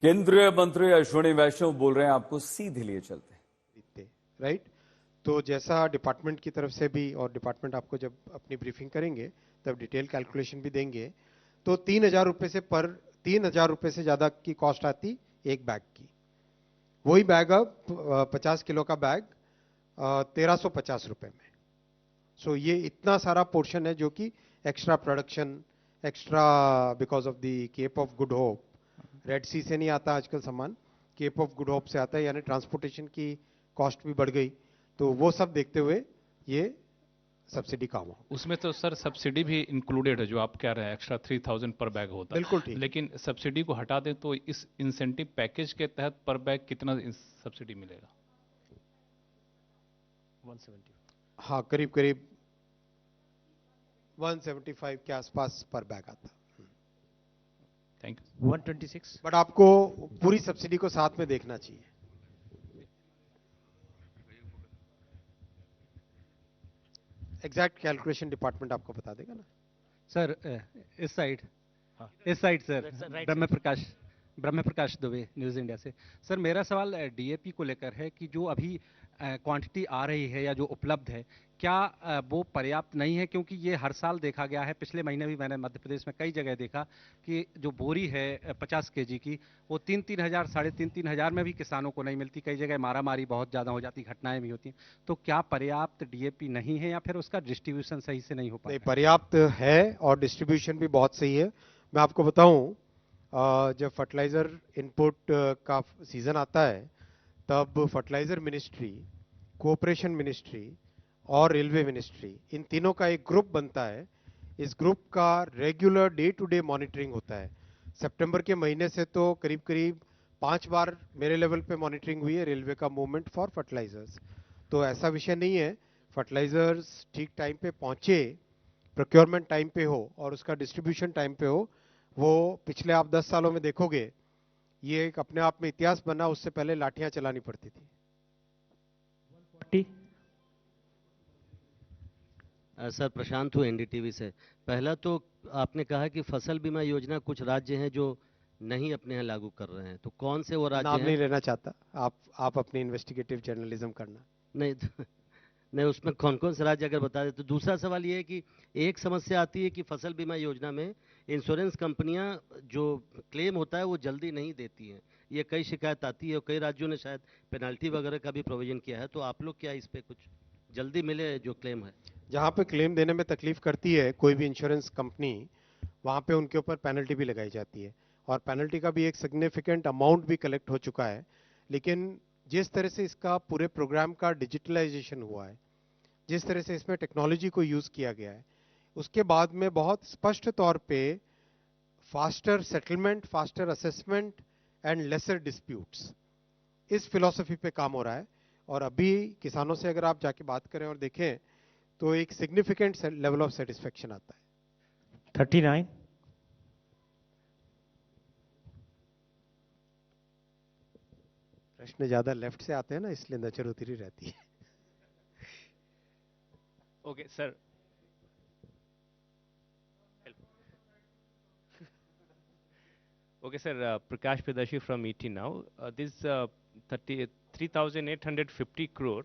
केंद्रीय मंत्री अश्विनी वैष्णव बोल रहे हैं, आपको सीधे लिए चलते हैं। राइट, तो जैसा डिपार्टमेंट की तरफ से भी, और डिपार्टमेंट आपको जब अपनी ब्रीफिंग करेंगे तब डिटेल कैलकुलेशन भी देंगे, तो 3,000 रुपए से ज्यादा की कॉस्ट आती एक बैग की। वही बैग अब 50 किलो का बैग 1,350 रुपए में। सो ये इतना सारा पोर्शन है जो कि extra production, extra because of the Cape of Good Hope, Red Sea से नहीं आता आजकल सामान, केप ऑफ गुड होप से आता है, यानी ट्रांसपोर्टेशन की कॉस्ट भी बढ़ गई। तो वो सब देखते हुए ये सब्सिडी कम हो। उसमें तो सर सब्सिडी भी इंक्लूडेड है, जो आप कह रहे हैं एक्स्ट्रा 3,000 पर बैग होता है। बिल्कुल ठीक। लेकिन सब्सिडी को हटा दें तो इस इंसेंटिव पैकेज के तहत पर बैग कितना सब्सिडी मिलेगा? 170। हाँ, करीब करीब 175 के आसपास पर बैग आता। Thank you. 126। बट आपको पूरी सब्सिडी को साथ में देखना चाहिए। एग्जैक्ट कैलकुलेशन डिपार्टमेंट आपको बता देगा ना सर। इस साइड सर, ब्रह्म प्रकाश दुबे, न्यूज़ इंडिया से। सर मेरा सवाल डीएपी को लेकर है कि जो अभी क्वांटिटी आ रही है या जो उपलब्ध है, क्या वो पर्याप्त नहीं है? क्योंकि ये हर साल देखा गया है, पिछले महीने भी मैंने मध्य प्रदेश में कई जगह देखा कि जो बोरी है 50 केजी की, वो 3-3 हज़ार, 3.5-3 हज़ार में भी किसानों को नहीं मिलती। कई जगह मारामारी बहुत ज़्यादा हो जाती, घटनाएं भी होती हैं। तो क्या पर्याप्त डीएपी नहीं है या फिर उसका डिस्ट्रीब्यूशन सही से नहीं हो पा रहा? नहीं, पर्याप्त है और डिस्ट्रीब्यूशन भी बहुत सही है। मैं आपको बताऊं, जब फर्टिलाइजर इनपुट का सीजन आता है तब फर्टिलाइजर मिनिस्ट्री, कोऑपरेशन मिनिस्ट्री और रेलवे मिनिस्ट्री, इन तीनों का एक ग्रुप बनता है। इस ग्रुप का regular day to day monitoring होता है। सितंबर के महीने से तो करीब करीब 5 बार मेरे लेवल पे मॉनिटरिंग हुई है रेलवे का मूवमेंट फॉर फर्टिलाइजर्स। तो ऐसा विषय नहीं है, फर्टिलाइजर्स ठीक टाइम पे पहुंचे, प्रोक्योरमेंट टाइम पे हो और उसका डिस्ट्रीब्यूशन टाइम पे हो। वो पिछले आप 10 सालों में देखोगे, ये एक अपने आप में इतिहास बना। उससे पहले लाठियां चलानी पड़ती थी। 140। सर प्रशांत हूँ एनडीटीवी से। पहला तो आपने कहा कि फसल बीमा योजना कुछ राज्य हैं जो नहीं अपने यहाँ लागू कर रहे हैं, तो कौन से वो राज्य नाम हैं? नहीं लेना चाहता। आप अपनी इन्वेस्टिगेटिव जर्नलिज्म करना। नहीं नहीं, उसमें कौन कौन से राज्य अगर बता दें तो। दूसरा सवाल ये है कि एक समस्या आती है कि फसल बीमा योजना में इंश्योरेंस कंपनियां जो क्लेम होता है वो जल्दी नहीं देती हैं। ये कई शिकायत आती है और कई राज्यों ने शायद पेनाल्टी वगैरह का भी प्रोविजन किया है। तो आप लोग क्या इस पे कुछ जल्दी मिले जो क्लेम है? जहां पे क्लेम देने में तकलीफ करती है कोई भी इंश्योरेंस कंपनी, वहां पे उनके ऊपर पेनल्टी भी लगाई जाती है और पेनल्टी का भी एक सिग्निफिकेंट अमाउंट भी कलेक्ट हो चुका है। लेकिन जिस तरह से इसका पूरे प्रोग्राम का डिजिटलाइजेशन हुआ है, जिस तरह से इसमें टेक्नोलॉजी को यूज किया गया है, उसके बाद में बहुत स्पष्ट तौर पे faster settlement, faster assessment and lesser disputes, इस फिलॉसफी पे काम हो रहा है। और अभी किसानों से अगर आप जाके बात करें और देखें तो एक सिग्निफिकेंट लेवल ऑफ सेटिस्फेक्शन आता है। 39। प्रश्न ज्यादा लेफ्ट से आते हैं ना, इसलिए नजर उतरी रहती है। Okay sir. Okay, sir. Prakash Pridashi from ET now. This 3,850 crore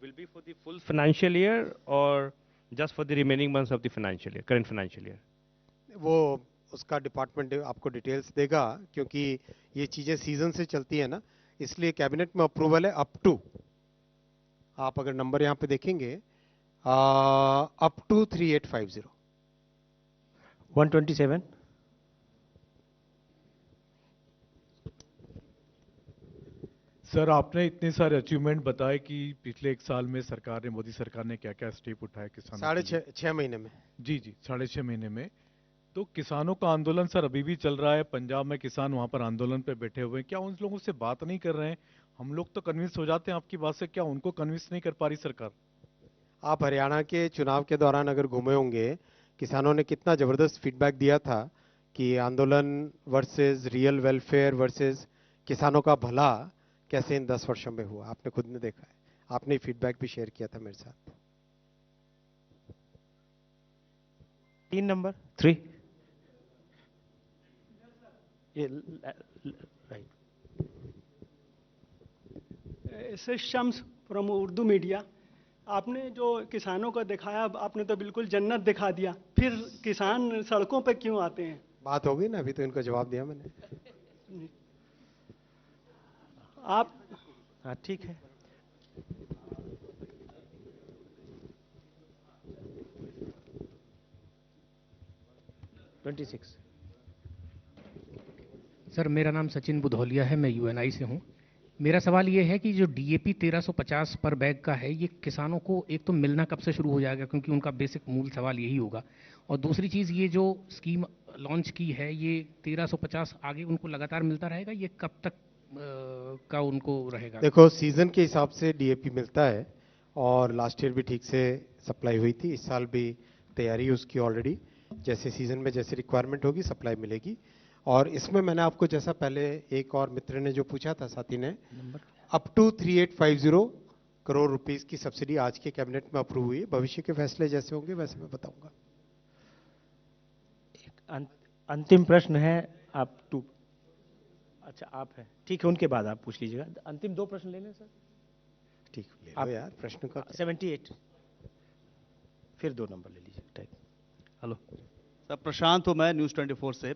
will be for the full financial year or just for the remaining months of the financial year, current financial year? वो उसका department आपको details देगा, क्योंकि ये चीजें season से चलती है ना, इसलिए कैबिनेट में अप्रूवल है अप टू, आप अगर नंबर यहां पे देखेंगे, अप टू 3850। 127। सर आपने इतने सारे अचीवमेंट बताए कि पिछले एक साल में सरकार ने, मोदी सरकार ने क्या क्या स्टेप उठाए किसानों के लिए। 6.5 महीने में। जी 6.5 महीने में। तो किसानों का आंदोलन सर अभी भी चल रहा है। पंजाब में किसान वहां पर आंदोलन पे बैठे हुए हैं। क्या उन लोगों से बात नहीं कर रहे हैं? हम लोग तो कन्विंस हो जाते हैं आपकी बात से, क्या उनको कन्विंस नहीं कर पा रही सरकार? आप हरियाणा के चुनाव के दौरान अगर घूमे होंगे, किसानों ने कितना जबरदस्त फीडबैक दिया था कि आंदोलन वर्सेस रियल वेलफेयर वर्सेस किसानों का भला कैसे इन 10 वर्षों में हुआ। आपने खुद ने देखा है, आपने फीडबैक भी शेयर किया था मेरे साथ। 3 नंबर 3। ये right. This is Shams from Urdu media. आपने जो किसानों को दिखाया, आपने तो बिल्कुल जन्नत दिखा दिया। फिर किसान सड़कों पे क्यों आते हैं? बात हो गई ना, अभी तो इनको जवाब दिया मैंने। आप हाँ ठीक है। सर मेरा नाम सचिन बुधौलिया है, मैं यूएनआई से हूँ। मेरा सवाल ये है कि जो डीएपी 1350 पर बैग का है, ये किसानों को एक तो मिलना कब से शुरू हो जाएगा, क्योंकि उनका बेसिक मूल सवाल यही होगा। और दूसरी चीज़, ये जो स्कीम लॉन्च की है, ये 1350 आगे उनको लगातार मिलता रहेगा, ये कब तक का उनको रहेगा? देखो, सीजन के हिसाब से डीएपी मिलता है और लास्ट ईयर भी ठीक से सप्लाई हुई थी, इस साल भी तैयारी है उसकी ऑलरेडी। जैसे सीजन में जैसे रिक्वायरमेंट होगी सप्लाई मिलेगी। और इसमें मैंने आपको, जैसा पहले एक और मित्र ने जो पूछा था, साथी ने, अप टू 3850 करोड़ रुपीस की सब्सिडी आज के कैबिनेट में अप्रूव हुई है। भविष्य के फैसले जैसे होंगे वैसे मैं बताऊंगा। अंतिम प्रश्न है आप टू। अच्छा आप है, ठीक है, उनके बाद आप पूछ लीजिएगा। अंतिम 2 प्रश्न लेने सर। ठीक, ले लो यार, प्रश्न का 78 फिर 2 नंबर ले लीजिए टाइप। हेलो सर, प्रशांत हूँ मैं न्यूज़ 24 से।